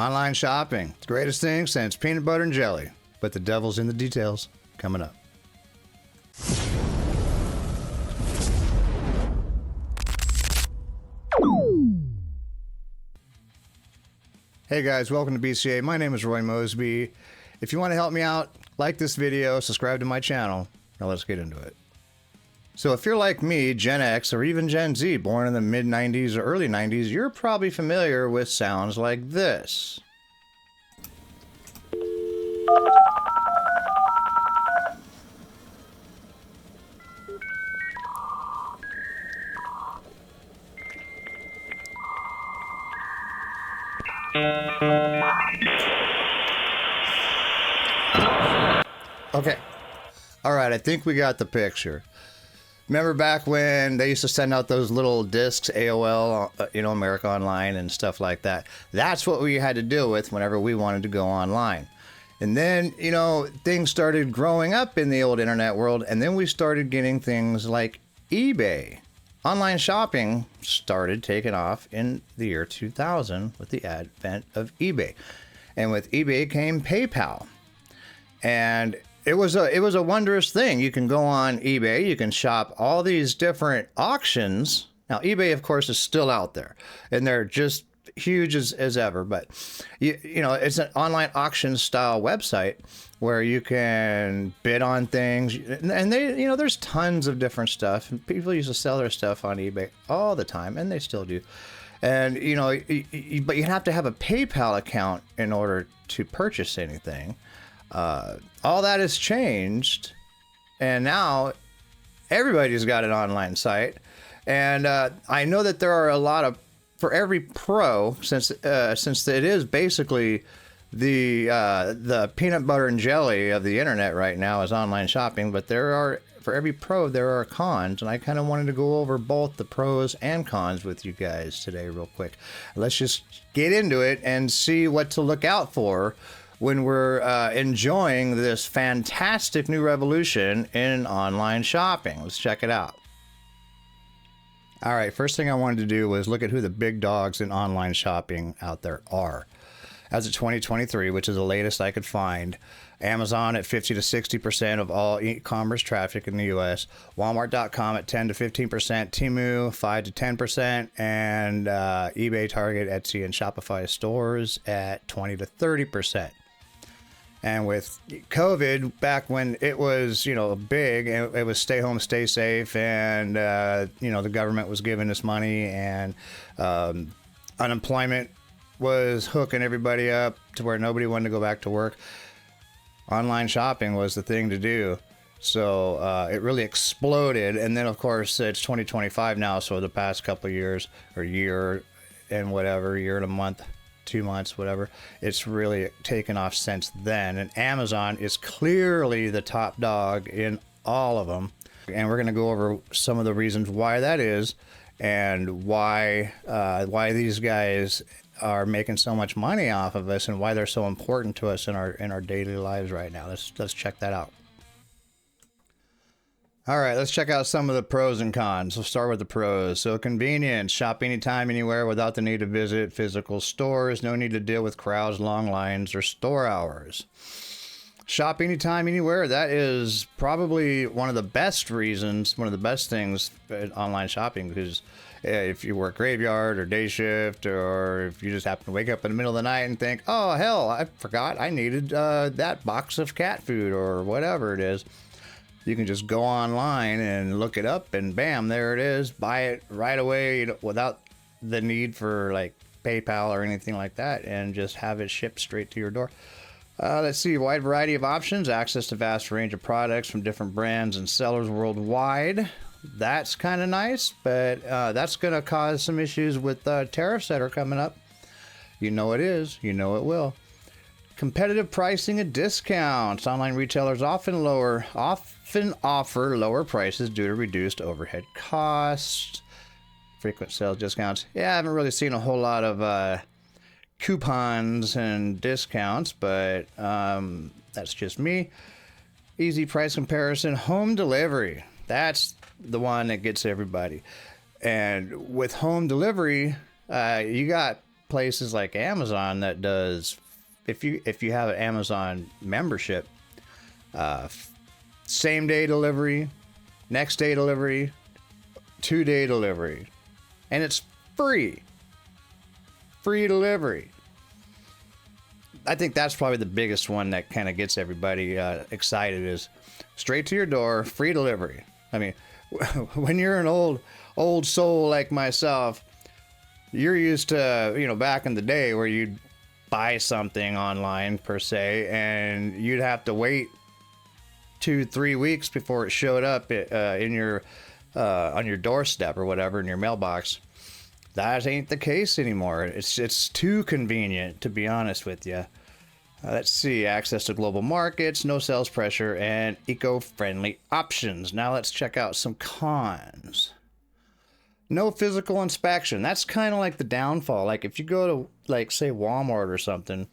Online shopping, the greatest thing since peanut butter and jelly. But the devil's in the details. Coming up. Hey guys, welcome to BCA. My name is Roy Mosby. If you want to help me out, like this video, subscribe to my channel. Now let's get into it. So if you're like me, Gen X, or even Gen Z, born in the mid-90s or early 90s, you're probably familiar with sounds like this. Okay. All right, I think we got the picture. Remember back when they used to send out those little discs, AOL, America Online and stuff like that? That's what we had to deal with whenever we wanted to go online. And then, things started growing up in the old internet world, and then we started getting things like eBay. Online shopping started taking off in the year 2000 with the advent of eBay. And with eBay came PayPal. And it was a wondrous thing. You can go on eBay, you can shop all these different auctions. Now, eBay, of course, is still out there, and they're just huge as ever. But it's an online auction style website where you can bid on things, and they, there's tons of different stuff. And people used to sell their stuff on eBay all the time, and they still do. And but you have to have a PayPal account in order to purchase anything. All that has changed, and now everybody's got an online site. And I know that there are a lot of, for every pro, since it is basically the peanut butter and jelly of the internet right now is online shopping. But for every pro there are cons, and I kind of wanted to go over both the pros and cons with you guys today real quick. Let's just get into it and see what to look out for when we're enjoying this fantastic new revolution in online shopping. Let's check it out. All right, first thing I wanted to do was look at who the big dogs in online shopping out there are. As of 2023, which is the latest I could find, Amazon at 50 to 60% of all e-commerce traffic in the US, Walmart.com at 10 to 15%, Temu 5 to 10%, and eBay, Target, Etsy, and Shopify stores at 20 to 30%. And with COVID, back when it was, big, it was stay home, stay safe, and, the government was giving us money, and unemployment was hooking everybody up to where nobody wanted to go back to work. Online shopping was the thing to do. So it really exploded. And then, of course, it's 2025 now, so the past couple of years, or year and a month, 2 months, whatever, it's really taken off since then. And Amazon is clearly the top dog in all of them. And we're going to go over some of the reasons why that is, and why these guys are making so much money off of us, and why they're so important to us in our daily lives right now. Let's check that out. All right, let's check out some of the pros and cons. We'll start with the pros. So convenience, shop anytime, anywhere without the need to visit physical stores. No need to deal with crowds, long lines, or store hours. Shop anytime, anywhere. That is probably one of the best things online shopping, because if you work graveyard or day shift, or if you just happen to wake up in the middle of the night and think, oh, hell, I forgot I needed that box of cat food or whatever it is. You can just go online and look it up, and bam, there it is. Buy it right away without the need for like PayPal or anything like that, and just have it shipped straight to your door. Let's see, wide variety of options, access to vast range of products from different brands and sellers worldwide. That's kind of nice, but that's going to cause some issues with tariffs that are coming up. It is, it will. Competitive pricing and discounts. Online retailers often offer lower prices due to reduced overhead costs. Frequent sales discounts. Yeah, I haven't really seen a whole lot of coupons and discounts, but that's just me. Easy price comparison. Home delivery. That's the one that gets everybody. And with home delivery, you got places like Amazon that does, if you have an Amazon membership, same day delivery, next day delivery, 2-day delivery, and it's free delivery. I think that's probably the biggest one that kind of gets everybody excited, is straight to your door, free delivery. I mean, when you're an old soul like myself, you're used to, you know, back in the day where you'd buy something online per se, and you'd have to wait 2-3 weeks before it showed up in your on your doorstep or whatever, in your mailbox. That ain't the case anymore. It's too convenient, to be honest with you. Let's see, access to global markets, no sales pressure, and eco-friendly options. Now let's check out some cons. No physical inspection. That's kind of like the downfall. Like if you go to, like, say Walmart or something,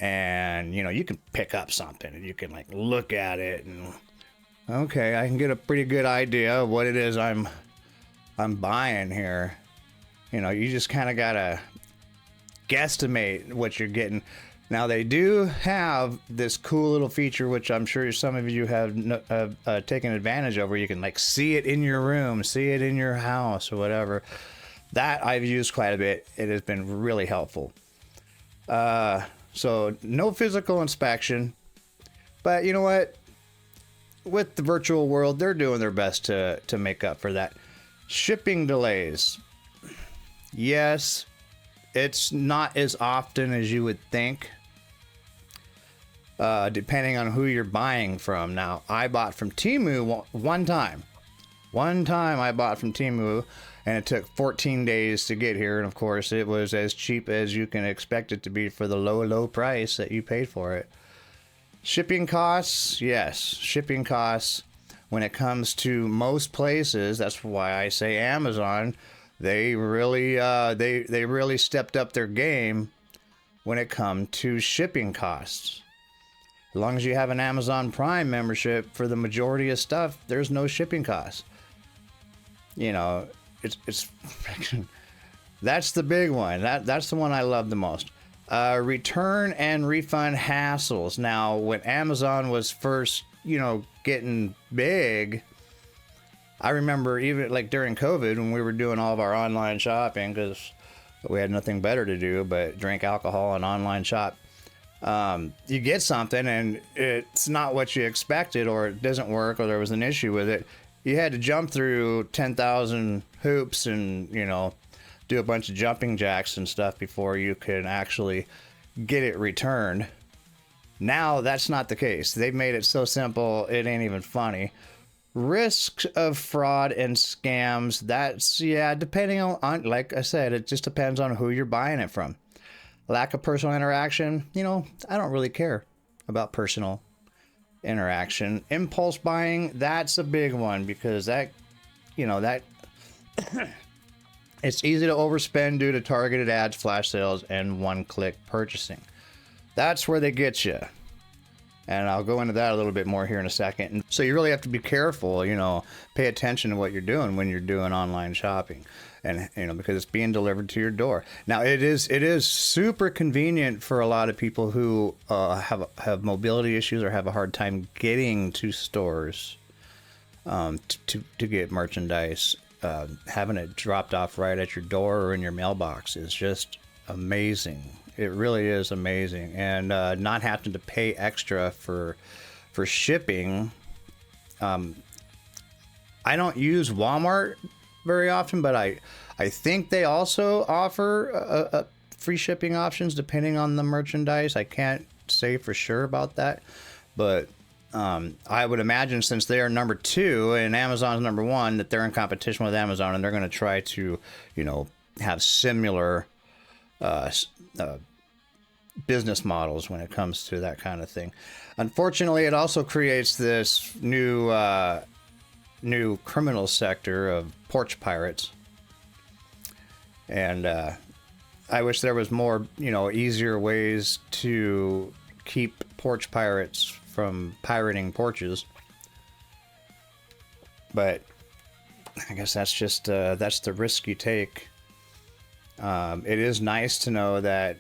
and you know, you can pick up something and you can like look at it and, okay, I can get a pretty good idea of what it is I'm buying here. You know, you just kind of gotta guesstimate what you're getting. Now they do have this cool little feature, which I'm sure some of you have taken advantage of, where you can like see it in your room, see it in your house or whatever. That I've used quite a bit. It has been really helpful. So no physical inspection, but you know what? With the virtual world, they're doing their best to make up for that. Shipping delays. Yes, it's not as often as you would think, depending on who you're buying from. Now, I bought from Temu one time. One time I bought from Temu, and it took 14 days to get here. And of course, it was as cheap as you can expect it to be for the low price that you paid for it. Shipping costs, yes, shipping costs. When it comes to most places, that's why I say Amazon. They really they really stepped up their game when it comes to shipping costs. As long as you have an Amazon Prime membership, for the majority of stuff, there's no shipping costs. You know, it's that's the big one. That's the one I love the most. Return and refund hassles. Now, when Amazon was first, you know, getting big, I remember even like during COVID when we were doing all of our online shopping, because we had nothing better to do but drink alcohol and online shop. You get something and it's not what you expected, or it doesn't work, or there was an issue with it. You had to jump through 10,000 hoops and, you know, do a bunch of jumping jacks and stuff before you could actually get it returned. Now that's not the case. They've made it so simple, it ain't even funny. Risks of fraud and scams, that's, yeah, depending on, like I said, it just depends on who you're buying it from. Lack of personal interaction, you know, I don't really care about personal interaction. Impulse buying, that's a big one, because that, you know, that it's easy to overspend due to targeted ads, flash sales, and one-click purchasing. That's where they get you. And I'll go into that a little bit more here in a second. And so you really have to be careful, you know, pay attention to what you're doing when you're doing online shopping, and, you know, because it's being delivered to your door. Now, it is super convenient for a lot of people who have mobility issues or have a hard time getting to stores to get merchandise. Having it dropped off right at your door or in your mailbox is just amazing. It really is amazing. And not having to pay extra for shipping. I don't use Walmart very often, but I think they also offer free shipping options depending on the merchandise. I can't say for sure about that, but I would imagine, since they are number 2 and Amazon's number 1, that they're in competition with Amazon, and they're going to try to, you know, have similar business models when it comes to that kind of thing. Unfortunately, it also creates this new criminal sector of porch pirates, and I wish there was more, you know, easier ways to keep porch pirates from pirating porches. But I guess that's just that's the risk you take. It is nice to know that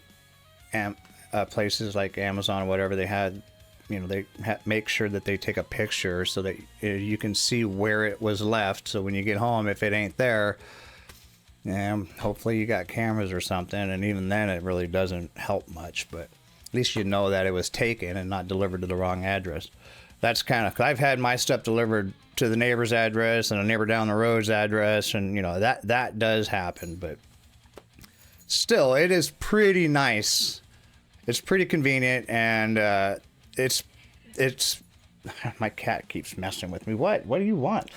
places like Amazon, whatever, they had, they make sure that they take a picture so that you can see where it was left. So when you get home, if it ain't there, hopefully you got cameras or something. And even then, it really doesn't help much. But at least you know that it was taken and not delivered to the wrong address. That's I've had my stuff delivered to the neighbor's address and a neighbor down the road's address, and that does happen. But still, it is pretty nice. It's pretty convenient, and it's my cat keeps messing with me. What do you want?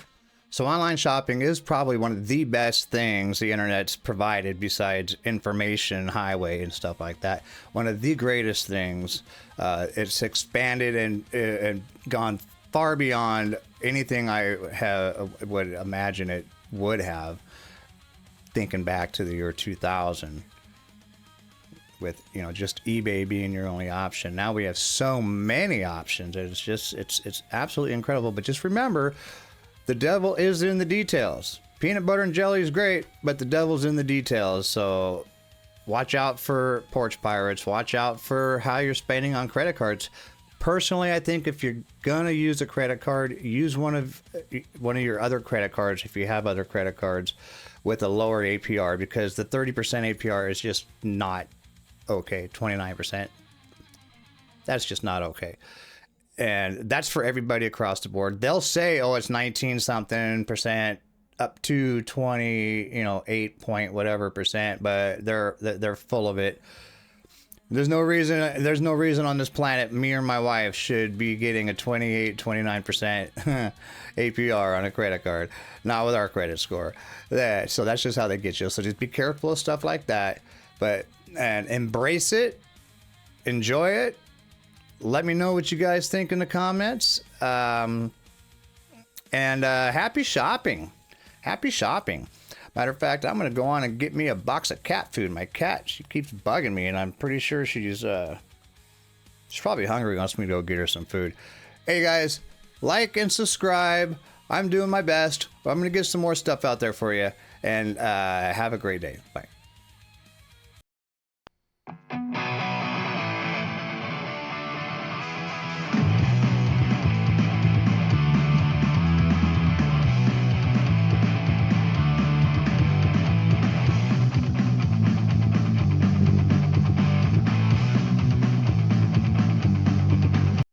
So online shopping is probably one of the best things the internet's provided, besides information highway and stuff like that. One of the greatest things. It's expanded and gone far beyond anything I would imagine it would have, thinking back to the year 2000. With just eBay being your only option. Now we have so many options. It's absolutely incredible. But just remember, the devil is in the details. Peanut butter and jelly is great, but the devil's in the details. So watch out for porch pirates. Watch out for how you're spending on credit cards. Personally, I think if you're gonna use a credit card, use one of your other credit cards if you have other credit cards with a lower APR, because the 30% APR is just not okay. 29%, that's just not okay. And that's for everybody across the board. They'll say, oh, it's 19 something percent up to 8 point whatever percent, but they're full of it. There's no reason on this planet me or my wife should be getting a 29% APR on a credit card. Not with our credit score. So that's just how they get you. So just be careful of stuff like that, and embrace it, enjoy it. Let me know what you guys think in the comments. And happy shopping. Happy shopping. Matter of fact, I'm going to go on and get me a box of cat food. My cat, she keeps bugging me, and I'm pretty sure she's probably hungry, wants me to go get her some food. Hey, guys, like and subscribe. I'm doing my best, but I'm going to get some more stuff out there for you. And have a great day. Bye.